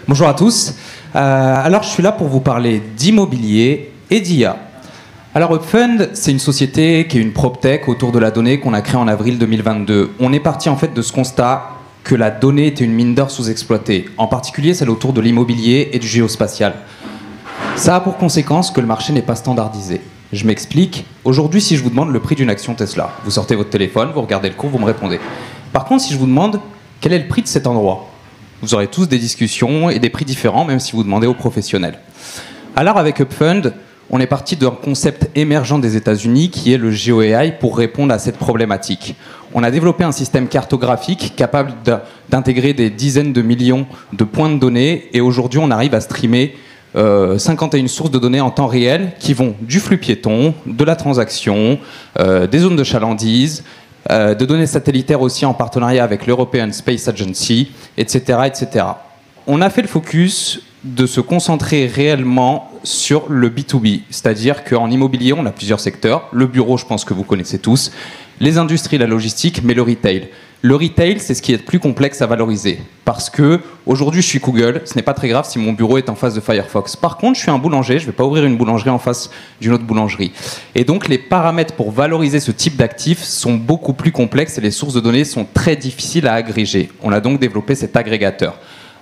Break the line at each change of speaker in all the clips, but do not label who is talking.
Bonjour à tous. Alors, je suis là pour vous parler d'immobilier et d'IA. Alors, Upfund, c'est une société qui est une PropTech autour de la donnée qu'on a créée en avril 2022. On est parti en fait de ce constat que la donnée était une mine d'or sous-exploitée, en particulier celle autour de l'immobilier et du géospatial. Ça a pour conséquence que le marché n'est pas standardisé. Je m'explique. Aujourd'hui, si je vous demande le prix d'une action Tesla, vous sortez votre téléphone, vous regardez le cours, vous me répondez. Par contre, si je vous demande quel est le prix de cet endroit, vous aurez tous des discussions et des prix différents, même si vous demandez aux professionnels. Alors, avec Upfund, on est parti d'un concept émergent des États-Unis qui est le GeoAI pour répondre à cette problématique. On a développé un système cartographique capable d'intégrer des dizaines de millions de points de données et aujourd'hui, on arrive à streamer 51 sources de données en temps réel qui vont du flux piéton, de la transaction, des zones de chalandise, de données satellitaires aussi en partenariat avec l'European Space Agency, etc., etc. On a fait le focus de se concentrer réellement sur le B2B, c'est-à-dire qu'en immobilier, on a plusieurs secteurs. Le bureau, je pense que vous connaissez tous, les industries, la logistique, mais le retail. Le retail, c'est ce qui est le plus complexe à valoriser. Parce que aujourd'hui, je suis Google, ce n'est pas très grave si mon bureau est en face de Firefox. Par contre, je suis un boulanger, je ne vais pas ouvrir une boulangerie en face d'une autre boulangerie. Et donc, les paramètres pour valoriser ce type d'actifs sont beaucoup plus complexes et les sources de données sont très difficiles à agréger. On a donc développé cet agrégateur.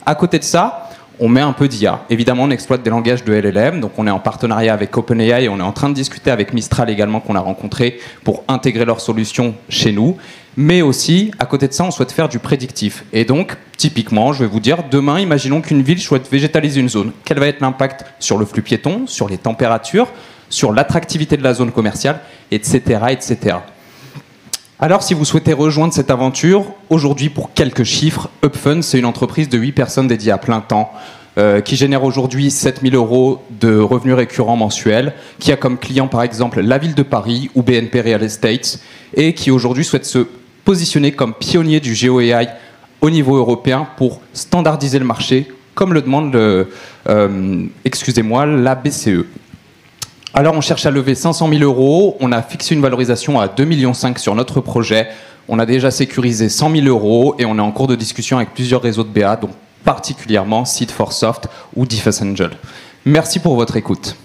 À côté de ça, on met un peu d'IA. Évidemment, on exploite des langages de LLM, donc on est en partenariat avec OpenAI et on est en train de discuter avec Mistral également qu'on a rencontré pour intégrer leurs solutions chez nous. Mais aussi, à côté de ça, on souhaite faire du prédictif. Et donc, typiquement, je vais vous dire, demain, imaginons qu'une ville souhaite végétaliser une zone. Quel va être l'impact sur le flux piéton, sur les températures, sur l'attractivité de la zone commerciale, etc., etc. Alors, si vous souhaitez rejoindre cette aventure, aujourd'hui, pour quelques chiffres, Upfund, c'est une entreprise de 8 personnes dédiées à plein temps, qui génère aujourd'hui 7 000 € de revenus récurrents mensuels, qui a comme client, par exemple, la ville de Paris ou BNP Real Estate, et qui aujourd'hui souhaite se positionner comme pionnier du GeoAI au niveau européen pour standardiser le marché, comme le demande la BCE. Alors, on cherche à lever 500 000 €. On a fixé une valorisation à 2,5 millions sur notre projet. On a déjà sécurisé 100 000 € et on est en cours de discussion avec plusieurs réseaux de BA, dont particulièrement Seed4Soft ou Defense Angel. Merci pour votre écoute.